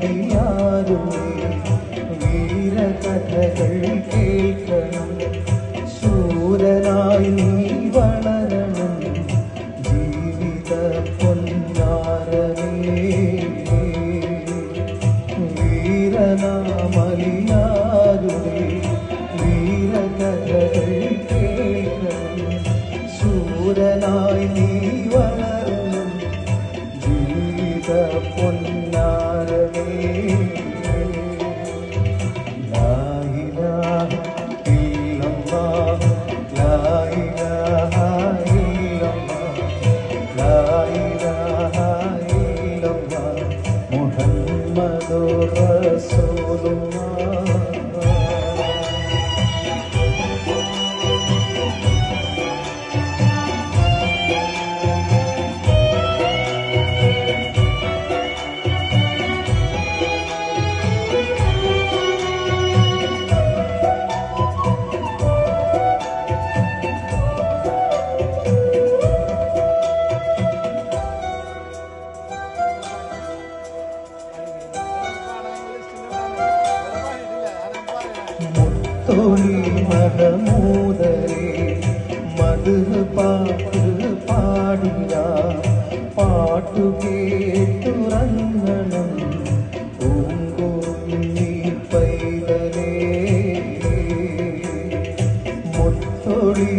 വീരനാമലിയാരുമേ വീരകഥകൾ കേൾക്കണം ശൂരനായി നീ വളരണം ജീവിത പൊന്നാരമേ വീരനാമലിയാരുമേ വീരകഥകൾ കേൾക്കണം ശൂരനായി നീ വളരണം ജീവിത പൊന്നാരമേ ലാ ഇലാഹ ഇല്ലല്ലാഹ് ലാ ഇലാഹ ഇല്ലല്ലാഹ് ലാ ഇലാഹ ഇല്ലല്ലാഹ് മുഹമ്മദുർ റസൂലുള്ളാഹ് മുത്തോളി മഹമൂദരേ മധു പാട്ട് പാടിയ പാട്ടു കേട്ടുറങ്ങണം പൂങ്കുറുഞ്ഞി പൈതലേ മുത്തോളി